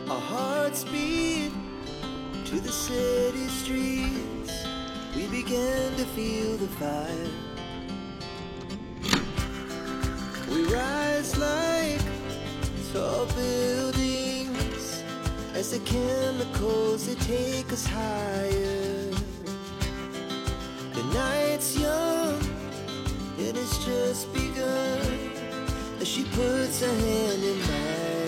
Our hearts beat to the city streets. We began to feel the fire. We rise like tall buildings as the chemicals they take us higher. The night's young and it's just begun as she puts her hand in mine.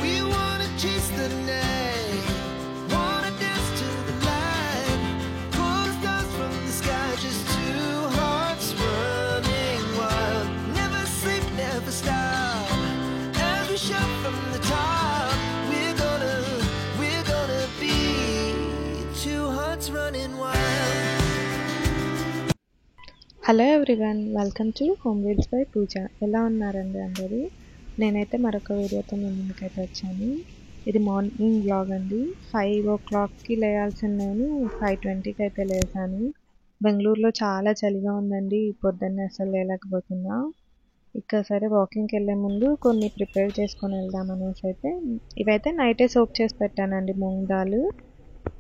We wanna chase the night, wanna dance to the light, pull the stars from the sky, just two hearts running wild. Never sleep, never stop, as we shout from the top. We're gonna be two hearts running wild. Hello everyone, welcome to home wheels by Pooja. ఎలా ఉన్నారండి అందరూ? నేనైతే మరొక వీడియోతో మీ ముందుకైతే వచ్చాను. ఇది morning vlog అండి. 5 o'clockకి లేయాల్సిన నేను 5:20కి అయితే లేసాను. బెంగళూరులో చాలా చలిగా ఉందండి. పొద్దున్నే అసలు లేలేకపోతున్నా. ఇక సరే వాకింగ్కి వెళ్ళే ముందు కొన్ని ప్రిపేర్ చేసుకొని వెళ్దాం అనేసి అయితే ఇవైతే నైటే సోక్ చేసి పెట్టానండి. మూంగ్ దాల్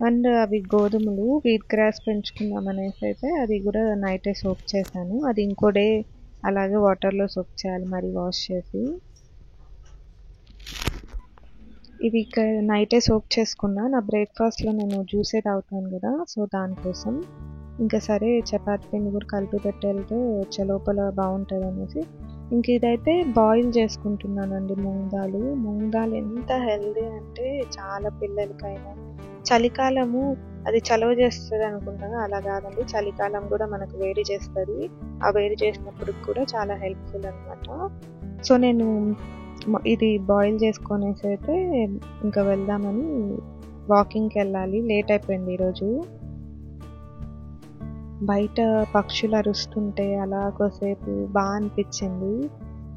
అండ్ అవి గోధుమలు వీట్ గ్రాస్ పెంచుకుందాం అనేసి అయితే అది కూడా నైటే సోక్ చేశాను. అది ఇంకో డే అలాగే వాటర్లో సోక్ చేయాలి, మరి వాష్ చేసి. ఇవి ఇక నైటే సోక్ చేసుకున్నా. నా బ్రేక్ఫాస్ట్లో నేను జ్యూసే తాగుతాను కదా, సో దానికోసం. ఇంకా సరే చపాతీ పిండి కూడా కలిపి పెట్టేళ్తే వచ్చే లోపల బాగుంటుంది అనేసి ఇంక ఇదైతే బాయిల్ చేసుకుంటున్నానండి. మూంగ్ దాల్ ఎంత హెల్దీ అంటే చాలా పిల్లలకైనా. చలికాలము అది చలవ చేస్తుంది అనుకుంటాను, అలా కాదండి. చలికాలం కూడా మనకు వేడి చేస్తుంది. ఆ వేడి చేసినప్పుడు కూడా చాలా హెల్ప్ఫుల్ అనమాట. సో నేను ఇది బాయిల్ చేసుకొనేసి అయితే ఇంకా వెళ్దామని వాకింగ్కి వెళ్ళాలి. లేట్ అయిపోయింది ఈరోజు. బయట పక్షులు అరుస్తుంటే అలా కొద్దిసేపు బాగా అనిపించింది.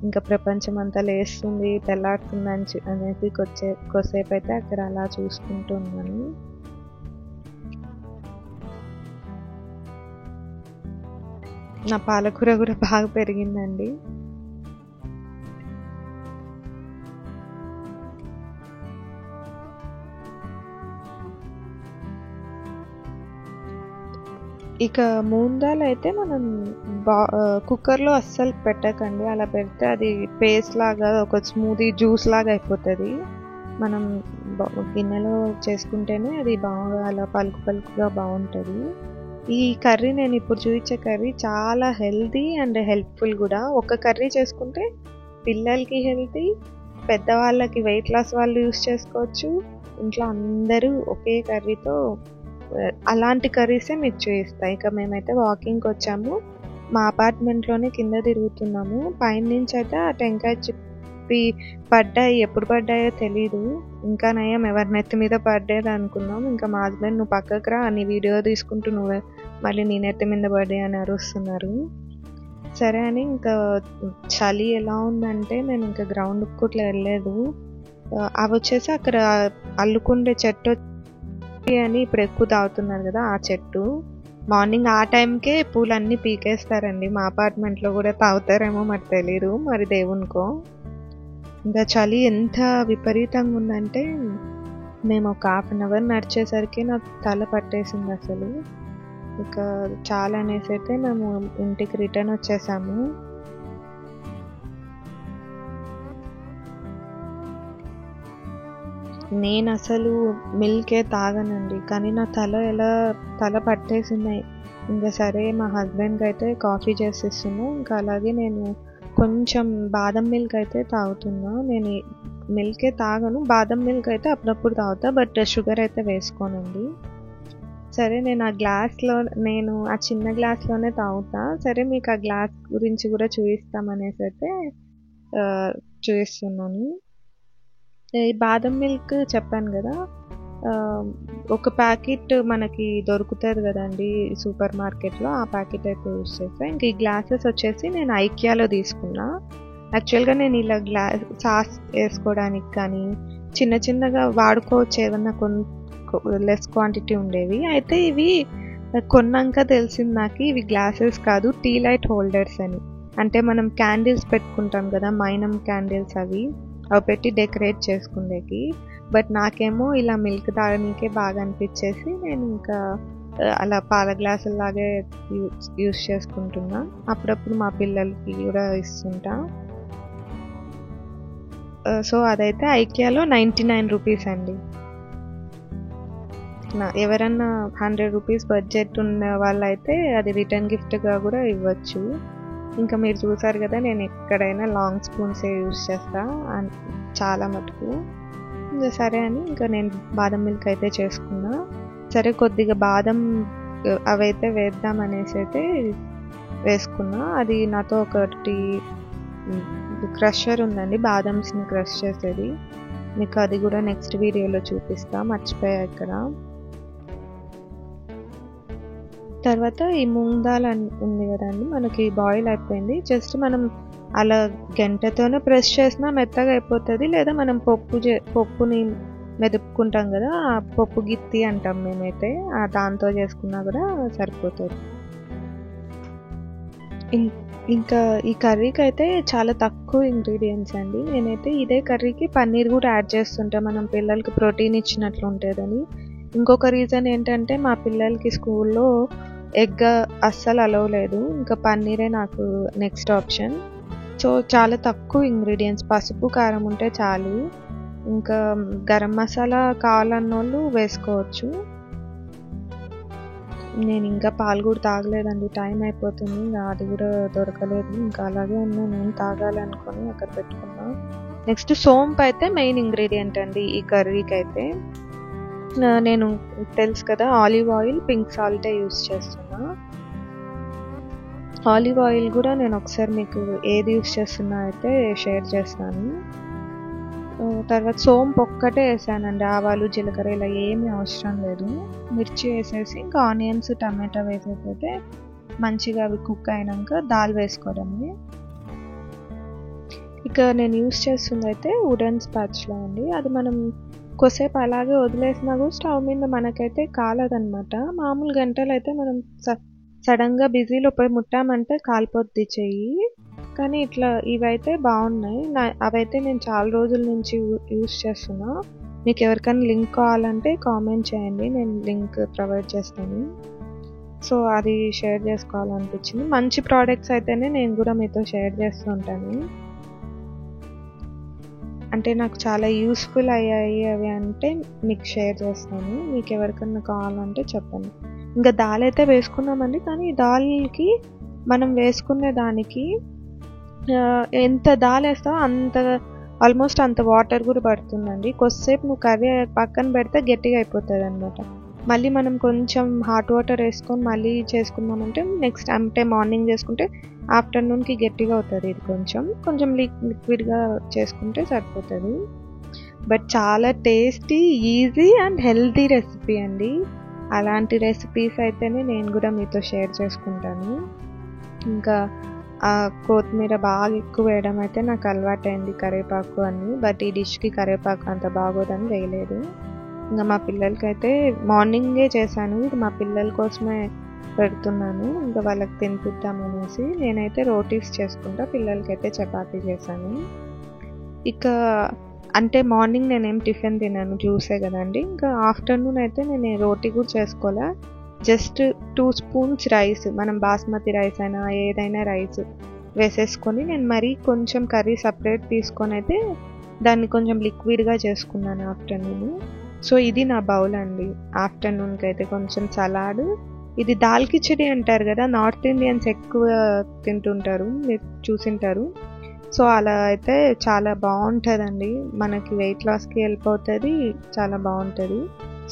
ఇంకా ప్రపంచం అంతా లేస్తుంది, తెల్లారుతుంది అనేసి కొద్దిసేపు అయితే అక్కడ అలా చూసుకుంటూ ఉన్నాను. నా పాలకూర కూడా బాగా పెరిగిందండి. ఇక మూంగ్ దాల్ అయితే మనం కుక్కర్లో అస్సలు పెట్టకండి. అలా పెడితే అది పేస్ట్ లాగా ఒక స్మూదీ జ్యూస్ లాగా అయిపోతుంది. మనం గిన్నెలో చేసుకుంటేనే అది బాగా అలా పలుకుగా బాగుంటుంది. ఈ కర్రీ నేను ఇప్పుడు చూపించే కర్రీ చాలా హెల్తీ అండ్ హెల్ప్ఫుల్ కూడా. ఒక కర్రీ చేసుకుంటే పిల్లలకి హెల్తీ, పెద్దవాళ్ళకి వెయిట్ లాస్ వాళ్ళు యూస్ చేసుకోవచ్చు. ఇంట్లో అందరూ ఒకే కర్రీతో అలాంటి కర్రీసే మీకు చూపిస్తాయి. ఇక మేమైతే వాకింగ్కి వచ్చాము. మా అపార్ట్మెంట్లోనే కింద తిరుగుతున్నాము. పైన నుంచి అయితే ఆ టెంకాయ చిప్పి పడ్డాయి. ఎప్పుడు పడ్డాయో తెలీదు. ఇంకా నయం ఎవరి నెత్తి మీద పడ్డేది అనుకున్నాం. ఇంకా మా హస్బెండ్ నువ్వు పక్కకు రా, నీ వీడియో తీసుకుంటూ నువ్వే మళ్ళీ నీ నెత్తి మీద పడ్డాయి అని అరుస్తున్నారు. సరే అని ఇంకా చలి ఎలా ఉందంటే నేను ఇంకా గ్రౌండ్కి కూడా వెళ్ళలేదు. అవి వచ్చేసి అక్కడ అల్లుకుండే చెట్టు అని ఇప్పుడు ఎక్కువ తాగుతున్నారు కదా, ఆ చెట్టు. మార్నింగ్ ఆ టైంకే పూలన్నీ పీకేస్తారండి. మా అపార్ట్మెంట్లో కూడా తాగుతారేమో మరి తెలీదు, మరి దేవునికో. ఇంకా చలి ఎంత విపరీతంగా ఉందంటే మేము ఒక 1/2 hour నడిచేసరికి నాకు తల పట్టేసింది అసలు. ఇక చాలా అనేసి అయితే మేము ఇంటికి రిటర్న్ వచ్చేసాము. నేను అసలు మిల్కే తాగనండి, కానీ నా తల పట్టేసింది. ఇంకా సరే మా హస్బెండ్కి అయితే కాఫీ చేసి ఇస్తున్నా. ఇంకా అలాగే నేను కొంచెం బాదం మిల్క్ అయితే తాగుతున్నా. నేను మిల్కే తాగను, బాదం మిల్క్ అయితే అప్పుడప్పుడు తాగుతా, బట్ షుగర్ అయితే వేసుకోనండి. సరే నేను ఆ చిన్న గ్లాస్లోనే తాగుతా. సరే మీకు ఆ గ్లాస్ గురించి కూడా చూపిస్తామనేసి అయితే చూపిస్తున్నాను. ఈ బాదం మిల్క్ చెప్పాను కదా, ఒక ప్యాకెట్ మనకి దొరుకుతుంది కదండి సూపర్ మార్కెట్లో, ఆ ప్యాకెట్ అయితే యూజ్ చేస్తాను. ఇంక ఈ గ్లాసెస్ వచ్చేసి నేను ఐకియాలో తీసుకున్నా. యాక్చువల్గా నేను ఇలా సాస్ వేసుకోవడానికి కానీ చిన్నగా వాడుకోవచ్చు ఏదన్నా లెస్ క్వాంటిటీ ఉండేవి. అయితే ఇవి కొన్నాక తెలిసింది నాకు ఇవి గ్లాసెస్ కాదు, టీ లైట్ హోల్డర్స్ అని. అంటే మనం క్యాండిల్స్ పెట్టుకుంటాం కదా, మైనం క్యాండిల్స్, అవి అవి పెట్టి డెకరేట్ చేసుకుండేకి. బట్ నాకేమో ఇలా మిల్క్ తాగడానికే బాగా అనిపించేసి నేను ఇంకా అలా పాల గ్లాసులాగే యూస్ చేసుకుంటున్నా. అప్పుడప్పుడు మా పిల్లలకి కూడా ఇస్తుంటా. సో అదైతే ఐకియాలో 99 రూపీస్ అండి. ఎవరన్నా 100 రూపీస్ బడ్జెట్ ఉన్న వాళ్ళైతే అది రిటర్న్ గిఫ్ట్గా కూడా ఇవ్వచ్చు. ఇంకా మీరు చూసారు కదా, నేను ఎక్కడైనా లాంగ్ స్పూన్సే యూజ్ చేస్తా చాలా మటుకు. ఇంకా సరే అని ఇంకా నేను బాదం మిల్క్ అయితే చేసుకున్నా. సరే కొద్దిగా బాదం అవైతే వేద్దాం అనేసి అయితే వేసుకున్నా. అది నాతో ఒకటి క్రషర్ ఉందండి, బాదమ్స్ని క్రష్ చేసేది. మీకు అది కూడా నెక్స్ట్ వీడియోలో చూపిస్తా, మర్చిపోయా ఇక్కడ. తర్వాత ఈ మూంగ్ దాల్ ఉంది కదండి, మనకి బాయిల్ అయిపోయింది. జస్ట్ మనం అలా గంటతోనే ప్రెస్ చేసినా మెత్తగా అయిపోతుంది, లేదా మనం పప్పుని మెదుపుకుంటాం కదా, ఆ పప్పు గిత్తి అంటాం మేమైతే, దాంతో చేసుకున్నా కూడా సరిపోతుంది. ఇంకా ఈ కర్రీకి అయితే చాలా తక్కువ ఇంగ్రీడియంట్స్ అండి. నేనైతే ఇదే కర్రీకి పన్నీర్ కూడా యాడ్ చేస్తుంటా, మనం పిల్లలకి ప్రోటీన్ ఇచ్చినట్లు ఉంటుందని. ఇంకొక రీజన్ ఏంటంటే మా పిల్లలకి స్కూల్లో ఎగ్ అస్సలు అలవ్ లేదు, ఇంకా పన్నీరే నాకు నెక్స్ట్ ఆప్షన్. సో చాలా తక్కువ ఇంగ్రీడియంట్స్, పసుపు కారం ఉంటే చాలు. ఇంకా గరం మసాలా కావాలన్నోళ్ళు వేసుకోవచ్చు. నేను ఇంకా పాలు కూడా తాగలేదండి, టైం అయిపోతుంది, ఇంకా అది కూడా దొరకలేదు. ఇంకా అలాగే ఉన్నా, నేను తాగాలనుకొని అక్కడ పెట్టుకున్నా. నెక్స్ట్ సోంపు అయితే మెయిన్ ఇంగ్రీడియంట్ అండి ఈ కర్రీకి అయితే. నేను తెలుసు కదా, ఆలివ్ ఆయిల్, పింక్ సాల్టే యూస్ చేస్తున్నా. ఆలివ్ ఆయిల్ కూడా నేను ఒకసారి మీకు ఏది యూస్ చేస్తున్నా అయితే షేర్ చేస్తాను. తర్వాత సోంపు ఒక్కటే వేసానండి, ఆవాలు జీలకర్ర ఇలా ఏమీ అవసరం లేదు. మిర్చి వేసేసి ఇంకా ఆనియన్స్ టమాటా వేసేసి మంచిగా అవి కుక్ అయినాక దాల్ వేసుకోవడమే. ఇక నేను యూస్ చేస్తుంది అయితే వుడెన్ స్పాచ్లా అండి. అది మనం కొద్దిసేపు అలాగే వదిలేసినా కూడా స్టవ్ మీద మనకైతే కాలదనమాట. మామూలు గంటలు అయితే మనం సడన్గా బిజీలో పోయి ముట్టామంటే కాలిపోద్ది చెయ్యి. కానీ ఇట్లా ఇవైతే బాగున్నాయి, అవైతే నేను చాలా రోజుల నుంచి యూస్ చేస్తున్నా. మీకు ఎవరికైనా లింక్ కావాలంటే కామెంట్ చేయండి, నేను లింక్ ప్రొవైడ్ చేస్తాను. సో అది షేర్ చేసుకోవాలనిపించింది. మంచి ప్రోడక్ట్స్ అయితేనే నేను కూడా మీతో షేర్ చేస్తూ ఉంటాను. అంటే నాకు చాలా యూస్ఫుల్ అయ్యాయి అవి అంటే మీకు షేర్ చేస్తాను. మీకు ఎవరికైనా కావాలంటే చెప్పండి. ఇంకా దాల్ అయితే వేసుకున్నామండి, కానీ దాల్కి మనం వేసుకునే దానికి ఎంత దాల్ వేస్తావో అంత ఆల్మోస్ట్ అంత వాటర్ కూడా పడుతుందండి. కొద్దిసేపు నువ్వు కర్రీ పక్కన పెడితే గట్టిగా అయిపోతుంది అనమాట. మళ్ళీ మనం కొంచెం హాట్ వాటర్ వేసుకొని మళ్ళీ చేసుకున్నామంటే నెక్స్ట్ అంటే మార్నింగ్ చేసుకుంటే ఆఫ్టర్నూన్కి గట్టిగా అవుతుంది. ఇది కొంచెం లిక్విడ్గా చేసుకుంటే సరిపోతుంది. బట్ చాలా tasty, easy and healthy recipe అండి. అలాంటి రెసిపీస్ అయితేనే నేను కూడా మీతో షేర్ చేసుకుంటాను. ఇంకా కొత్తిమీర బాగా ఎక్కువ వేయడం అయితే నాకు అలవాటైంది, కరివేపాకు అన్నీ. బట్ ఈ డిష్కి కరివేపాకు అంత బాగోదని వేయలేదు. ఇంకా మా పిల్లలకి అయితే మార్నింగే చేశాను, ఇది మా పిల్లల కోసమే పెడుతున్నాను, ఇంకా వాళ్ళకి తినిపిద్దామనేసి. నేనైతే రోటీస్ చేసుకుంటా, పిల్లలకైతే చపాతీ చేశాను. ఇక అంటే మార్నింగ్ నేనేం టిఫిన్ తిన్నాను, జ్యూసే కదండి. ఇంకా ఆఫ్టర్నూన్ అయితే నేను రోటీ కూడా చేసుకోలే, జస్ట్ 2 స్పూన్స్ రైస్, మనం బాస్మతి రైస్ అయినా ఏదైనా రైస్ వేసేసుకొని నేను మరీ కొంచెం కర్రీ సపరేట్ తీసుకొని అయితే దాన్ని కొంచెం లిక్విడ్గా చేసుకున్నాను ఆఫ్టర్నూన్. సో ఇది నా బౌల్ అండి ఆఫ్టర్నూన్కి అయితే. కొంచెం సలాడ్, ఇది దాల్ కిచడీ అంటారు కదా, నార్త్ ఇండియన్స్ ఎక్కువ తింటుంటారు, మీరు చూసింటారు. సో అలా అయితే చాలా బాగుంటుందండి, మనకి వెయిట్ లాస్కి హెల్ప్ అవుతుంది, చాలా బాగుంటుంది.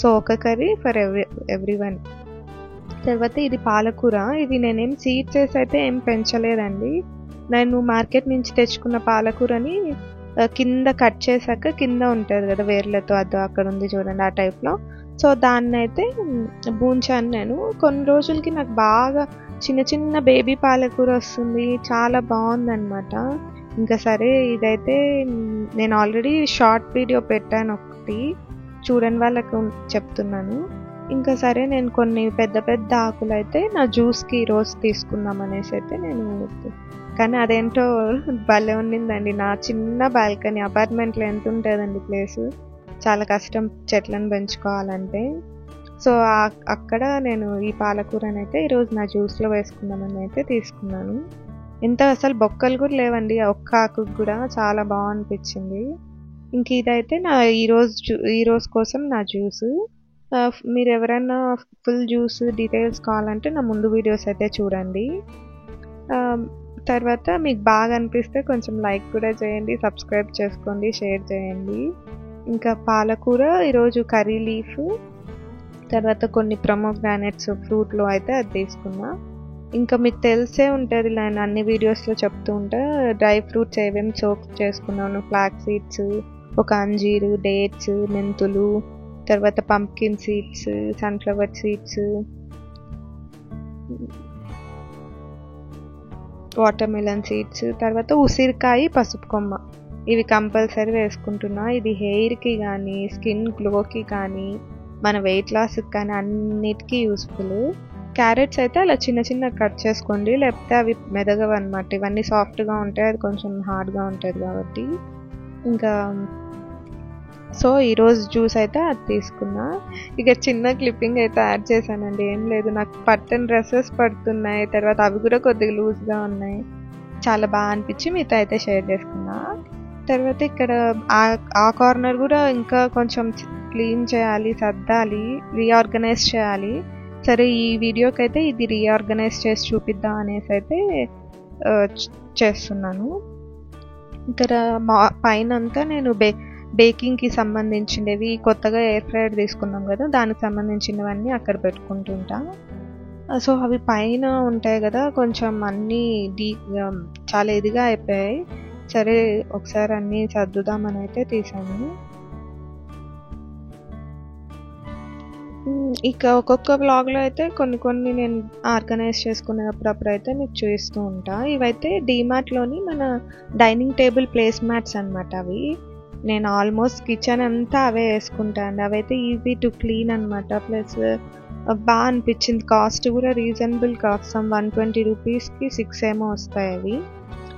సో ఒక కర్రీ ఫర్ ఎవ్రీ వన్. తర్వాత ఇది పాలకూర, ఇది నేనేం సీడ్స్ వేసి అయితే ఏం పెంచలేదండి. నేను మార్కెట్ నుంచి తెచ్చుకున్న పాలకూరని కింద కట్ చేశాక కింద ఉంటుంది కదా వేర్లతో, అది అక్కడ ఉంది చూడండి ఆ టైప్లో. సో దాన్ని అయితే బూంచాను నేను. కొన్ని రోజులకి నాకు బాగా చిన్న చిన్న బేబీ పాలకూర వస్తుంది, చాలా బాగుందన్నమాట. ఇంకా సరే ఇదైతే నేను ఆల్రెడీ షార్ట్ వీడియో పెట్టాను ఒకటి, చూడని వాళ్ళకు చెప్తున్నాను. ఇంకా సరే నేను కొన్ని పెద్ద పెద్ద ఆకులు అయితే నా జ్యూస్కి రోజు తీసుకుందాం అనేసి అయితే నేను కానీ అదేంటో భలే ఉండిందండి. నా చిన్న బాల్కనీ అపార్ట్మెంట్లో ఎంత ఉంటుందండి ప్లేసు, చాలా కష్టం చెట్లను పెంచుకోవాలంటే. సో అక్కడ నేను ఈ పాలకూరని అయితే ఈరోజు నా జ్యూస్లో వేసుకుందామని అయితే తీసుకున్నాను. ఎంత అసలు బొక్కలు కూడా లేవండి ఒక్క ఆకుకు కూడా, చాలా బాగా అనిపించింది. ఇంక ఇదైతే నా ఈరోజు కోసం నా జ్యూస్. మీరు ఎవరైనా ఫుల్ జ్యూస్ డీటెయిల్స్ కావాలంటే నా ముందు వీడియోస్ అయితే చూడండి. తర్వాత మీకు బాగా అనిపిస్తే కొంచెం లైక్ కూడా చేయండి, సబ్స్క్రైబ్ చేసుకోండి, షేర్ చేయండి. ఇంకా పాలకూర ఈరోజు కర్రీ లీఫ్, తర్వాత కొన్ని ప్రొమోగ్రానైట్స్ ఫ్రూట్లో అయితే అది తీసుకున్నా. ఇంకా మీకు తెలిసే ఉంటుంది, నేను అన్ని వీడియోస్లో చెప్తూ ఉంటా డ్రై ఫ్రూట్స్ ఏమేమి సోక్ చేసుకున్నాను. ఫ్లాక్ సీడ్స్, ఒక అంజీరు, డేట్స్, మెంతులు, తర్వాత pumpkin seeds, sunflower seeds, water melon seeds, తర్వాత ఉసిరికాయ, పసుపు కొమ్మ, ఇవి కంపల్సరీ వేసుకుంటున్నా. ఇది హెయిర్కి కానీ స్కిన్ గ్లోకి కానీ మన వెయిట్ లాస్కి కానీ అన్నిటికీ యూస్ఫుల్. క్యారెట్స్ అయితే అలా చిన్న చిన్న కట్ చేసుకోండి, లేకపోతే అవి మెదగవు అనమాట. ఇవన్నీ సాఫ్ట్గా ఉంటాయి, అది కొంచెం హార్డ్గా ఉంటుంది కాబట్టి. ఇంకా సో ఈరోజు జ్యూస్ అయితే అది తీసుకున్నా. ఇక చిన్న క్లిప్పింగ్ అయితే యాడ్ చేశానండి, ఏం లేదు, నాకు పట్టని డ్రెస్సెస్ పడుతున్నాయి, తర్వాత అవి కూడా కొద్దిగా లూజ్గా ఉన్నాయి, చాలా బాగా అనిపించి మీతో అయితే షేర్ చేసుకున్నా. తర్వాత ఇక్కడ ఆ కార్నర్ కూడా ఇంకా కొంచెం క్లీన్ చేయాలి, సర్దాలి, రీఆర్గనైజ్ చేయాలి. సరే ఈ వీడియోకి అయితే ఇది రీఆర్గనైజ్ చేసి చూపిద్దాం అనేసి అయితే చేస్తున్నాను. ఇక్కడ పైన అంతా నేను బేకింగ్కి సంబంధించినవి, కొత్తగా ఎయిర్ ఫ్రైయర్ తీసుకున్నాం కదా, దానికి సంబంధించినవన్నీ అక్కడ పెట్టుకుంటుంటా. సో అవి పైన ఉంటాయి కదా, కొంచెం అన్నీ చాలా ఇదిగా అయిపోయాయి. సరే ఒకసారి అన్నీ సర్దుదామని అయితే తీసాను. ఇక ఒక్కొక్క బ్లాగ్లో అయితే కొన్ని నేను ఆర్గనైజ్ చేసుకునేటప్పుడు అయితే మీకు చూపిస్తూ ఉంటా. ఇవైతే డీమార్ట్లోని మన డైనింగ్ టేబుల్ ప్లేస్ మ్యాట్స్ అనమాట. అవి నేను ఆల్మోస్ట్ కిచెన్ అంతా అవే వేసుకుంటాను. అవైతే ఈజీ టు క్లీన్ అనమాట, ప్లస్ బాగా అనిపించింది. కాస్ట్ కూడా రీజనబుల్ కాస్ట్, 120 రూపీస్కి 6 ఏమో వస్తాయి అవి.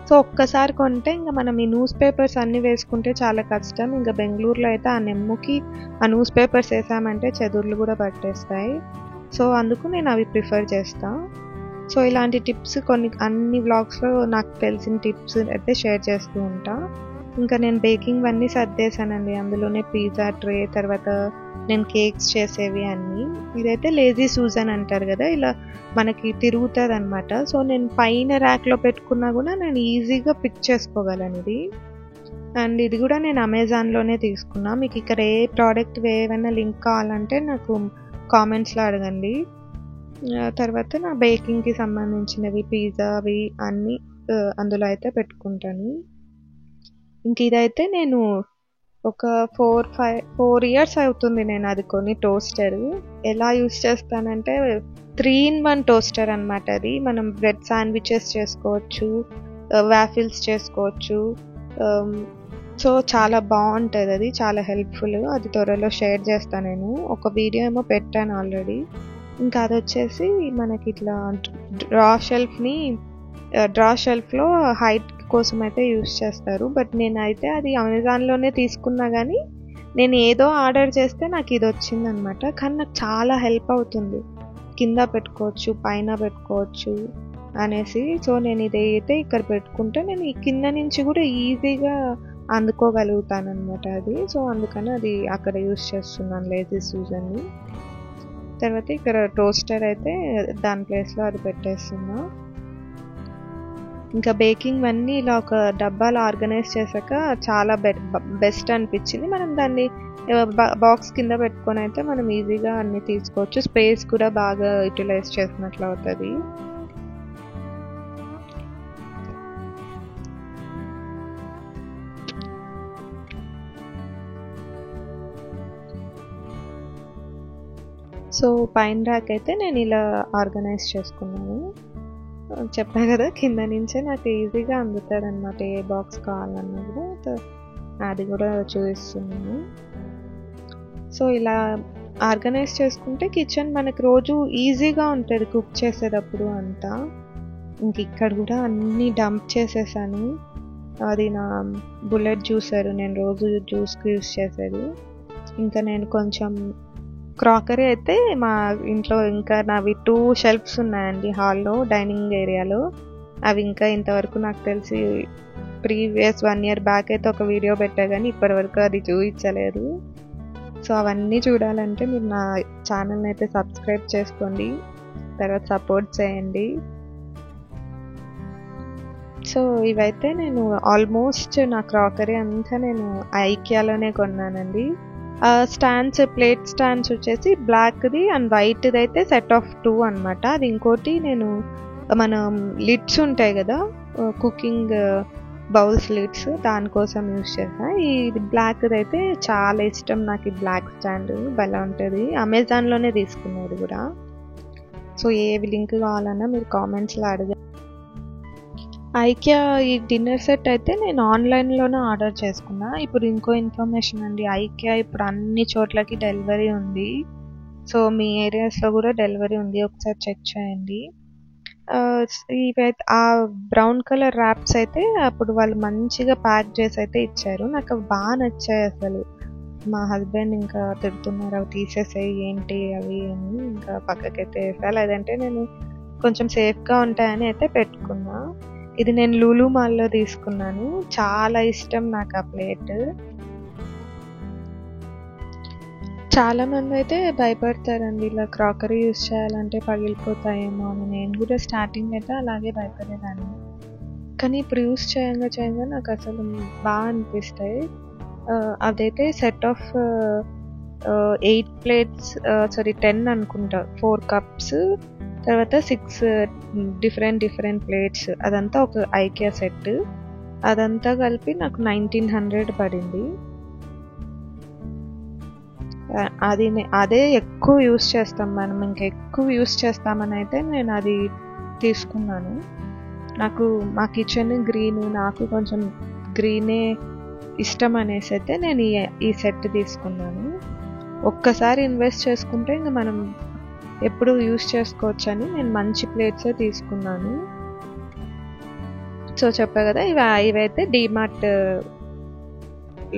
సో ఒక్కసారి కొంటే ఇంకా మనం ఈ న్యూస్ పేపర్స్ అన్నీ వేసుకుంటే చాలా కష్టం. ఇంకా బెంగళూరులో అయితే ఆ నెమ్ముకి ఆ న్యూస్ పేపర్స్ వేసామంటే చెదుర్లు కూడా పట్టేస్తాయి. సో అందుకు నేను అవి ప్రిఫర్ చేస్తాను. సో ఇలాంటి టిప్స్ అన్ని వ్లాగ్స్లో నాకు తెలిసిన టిప్స్ అయితే షేర్ చేస్తూ ఉంటా. ఇంకా నేను బేకింగ్ అన్నీ సర్దేశానండి, అందులోనే పిజ్జా ట్రే, తర్వాత నేను కేక్స్ చేసేవి అన్నీ. ఇదైతే లేజీ సూజన్ అంటారు కదా, ఇలా మనకి తిరుగుతుంది అనమాట. సో నేను పైన ర్యాక్లో పెట్టుకున్నా కూడా నేను ఈజీగా పిక్ చేసుకోగలను ఇది. అండ్ ఇది కూడా నేను అమెజాన్లోనే తీసుకున్నా. మీకు ఇక్కడ ఏ ప్రోడక్ట్ ఏమైనా లింక్ కావాలంటే నాకు కామెంట్స్లో అడగండి. తర్వాత నా బేకింగ్కి సంబంధించినవి, పిజ్జా అవి అన్నీ అందులో అయితే పెట్టుకుంటాను. ఇంక ఇదైతే నేను ఒక 4 ఇయర్స్ అవుతుంది నేను అది కొని. టోస్టర్ ఎలా యూస్ చేస్తానంటే 3-in-1 టోస్టర్ అనమాట. అది మనం బ్రెడ్ శాండ్విచెస్ చేసుకోవచ్చు, వాఫిల్స్ చేసుకోవచ్చు. సో చాలా బాగుంటుంది, అది చాలా హెల్ప్ఫుల్. అది త్వరలో షేర్ చేస్తాను నేను, ఒక వీడియో ఏమో పెట్టాను ఆల్రెడీ. ఇంకా అది వచ్చేసి మనకి ఇట్లా డ్రా షెల్ఫ్లో హైట్ కోసం అయితే యూస్ చేస్తారు. బట్ నేనైతే అది అమెజాన్లోనే తీసుకున్నా, కానీ నేను ఏదో ఆర్డర్ చేస్తే నాకు ఇది వచ్చిందనమాట. కానీ నాకు చాలా హెల్ప్ అవుతుంది, కింద పెట్టుకోవచ్చు, పైన పెట్టుకోవచ్చు అనేసి. సో నేను ఇదైతే ఇక్కడ పెట్టుకుంటే నేను ఈ కింద నుంచి కూడా ఈజీగా అందుకోగలుగుతాను అనమాట అది. సో అందుకని అది అక్కడ యూస్ చేస్తున్నాను లేజీ సూజన్ని. తర్వాత ఇక్కడ టోస్టర్ అయితే దాని ప్లేస్లో అది పెట్టేస్తున్నా. ఇంకా బేకింగ్ అన్నీ ఇలా ఒక డబ్బాలో ఆర్గనైజ్ చేశాక చాలా బెస్ట్ అనిపించింది. మనం దాన్ని బాక్స్ కింద పెట్టుకొని అయితే మనం ఈజీగా అన్నీ తీసుకోవచ్చు, స్పేస్ కూడా బాగా యూటిలైజ్ చేసినట్లు అవుతుంది. సో పైన ర్యాక్ అయితే నేను ఇలా ఆర్గనైజ్ చేసుకున్నాను. చెప్పా కదా, కింద నుంచే నాకు ఈజీగా అందుతుంది అనమాట, ఏ బాక్స్ కావాలన్నా కూడా. అది కూడా చూపిస్తున్నాను. సో ఇలా ఆర్గనైజ్ చేసుకుంటే కిచెన్ మనకు రోజు ఈజీగా ఉంటుంది కుక్ చేసేటప్పుడు అంతా. ఇంక ఇక్కడ కూడా అన్నీ డంప్ చేసేసాను. అది నా బుల్లెట్ జ్యూసర్, నేను రోజు జ్యూస్కి యూస్ చేసేది. ఇంకా నేను కొంచెం క్రాకరీ అయితే మా ఇంట్లో ఇంకా నావి 2 షెల్ఫ్స్ ఉన్నాయండి హాల్లో, డైనింగ్ ఏరియాలో. అవి ఇంకా ఇంతవరకు నాకు తెలిసి ప్రీవియస్ 1 year బ్యాక్ అయితే ఒక వీడియో పెట్టా కానీ ఇప్పటివరకు అది చూపించలేదు. సో అవన్నీ చూడాలంటే మీరు నా ఛానల్ని అయితే సబ్స్క్రైబ్ చేసుకోండి, తర్వాత సపోర్ట్ చేయండి. సో ఇవైతే నేను ఆల్మోస్ట్ నా క్రాకరీ అంతా నేను ఐకియాలోనే కొన్నానండి. స్టాండ్స్, ప్లేట్ స్టాండ్స్ వచ్చేసి బ్లాక్ది అండ్ వైట్ది అయితే సెట్ ఆఫ్ 2 అనమాట. అది ఇంకోటి నేను మనం లిడ్స్ ఉంటాయి కదా, కుకింగ్ బౌల్స్ లిడ్స్, దానికోసం యూస్ చేస్తాను. ఇది బ్లాక్ది అయితే చాలా ఇష్టం నాకు, ఈ బ్లాక్ స్టాండ్ భలే ఉంటుంది. అమెజాన్లోనే తీసుకున్నది కూడా. సో ఏవి లింక్ కావాలన్నా మీరు కామెంట్స్లో అడగండి. ఐకియా ఈ డిన్నర్ సెట్ అయితే నేను ఆన్లైన్లోనే ఆర్డర్ చేసుకున్నా. ఇప్పుడు ఇంకో ఇన్ఫర్మేషన్ అండి, ఐకియా ఇప్పుడు అన్ని చోట్లకి డెలివరీ ఉంది. సో మీ ఏరియాస్లో కూడా డెలివరీ ఉంది, ఒకసారి చెక్ చేయండి. ఇవైతే ఆ బ్రౌన్ కలర్ ర్యాప్స్ అయితే అప్పుడు వాళ్ళు మంచిగా ప్యాక్ చేసి అయితే ఇచ్చారు. నాకు అవి బాగా నచ్చాయి అసలు. మా హస్బెండ్ ఇంకా తిడుతున్నారు, అవి తీసేసాయి ఏంటి అవి అని, ఇంకా పక్కకైతే వేసా. లేదంటే నేను కొంచెం సేఫ్గా ఉంటాయని అయితే పెట్టుకున్నా. ఇది నేను లూలు మాల్లో తీసుకున్నాను, చాలా ఇష్టం నాకు ఆ ప్లేట్. చాలా మంది అయితే భయపడతారండి ఇలా క్రాకరీ యూస్ చేయాలంటే పగిలిపోతాయేమో అని. నేను కూడా స్టార్టింగ్ అయితే అలాగే భయపడేదాన్ని, కానీ ఇప్పుడు యూస్ చేయంగా నాకు అసలు బాగా అనిపిస్తాయి. అదైతే సెట్ ఆఫ్ 8 ప్లేట్స్, 10 అనుకుంటా, 4 కప్స్, తర్వాత 6 డిఫరెంట్ ప్లేట్స్, అదంతా ఒక ఐకియా సెట్. అదంతా కలిపి నాకు 1900 పడింది. అదే ఎక్కువ యూస్ చేస్తాం మనం, ఇంకా ఎక్కువ యూస్ చేస్తామని అయితే నేను అది తీసుకున్నాను. నాకు మా కిచెన్ గ్రీన్, నాకు కొంచెం గ్రీనే ఇష్టం అనేసి అయితే నేను ఈ సెట్ తీసుకున్నాను. ఒక్కసారి ఇన్వెస్ట్ చేసుకుంటే ఇంకా మనం ఎప్పుడు యూస్ చేసుకోవచ్చు అని నేను మంచి ప్లేట్సే తీసుకున్నాను. సో చెప్పా కదా, ఇవైతే డిమార్ట్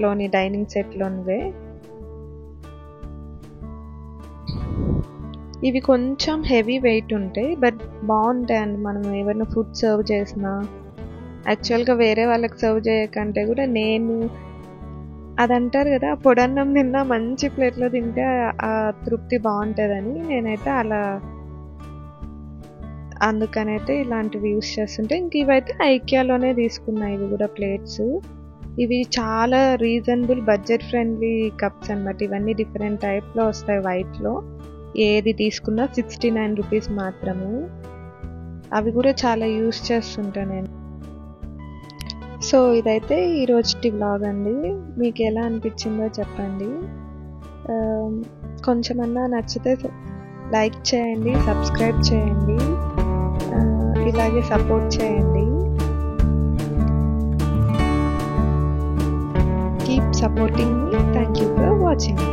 లోని డైనింగ్ సెట్లోనివే. ఇవి కొంచెం హెవీ వెయిట్ ఉంటాయి, బట్ బాగుంటాయండి. మనం ఏమైనా ఫుడ్ సర్వ్ చేసినా, యాక్చువల్గా వేరే వాళ్ళకి సర్వ్ చేయకంటే కూడా నేను అది అంటారు కదా, పొడన్నం తిన్నా మంచి ప్లేట్లో తింటే ఆ తృప్తి బాగుంటుందని, నేనైతే అలా అందుకనైతే ఇలాంటివి యూస్ చేస్తుంటే. ఇంక ఇవైతే ఐకియాలోనే తీసుకున్నాయి ఇవి కూడా ప్లేట్స్. ఇవి చాలా రీజనబుల్ బడ్జెట్ ఫ్రెండ్లీ కప్స్ అనమాట. ఇవన్నీ డిఫరెంట్ టైప్లో వస్తాయి వైట్లో. ఏది తీసుకున్నా 69 రూపీస్ మాత్రమే. అవి కూడా చాలా యూస్ చేస్తుంటా నేను. సో ఇదైతే ఈరోజుటి వ్లాగ్ అండి. మీకు ఎలా అనిపించిందో చెప్పండి. కొంచెమన్నా నచ్చితే లైక్ చేయండి, సబ్స్క్రైబ్ చేయండి, ఇలాగే సపోర్ట్ చేయండి. Keep supporting me. Thank you for watching.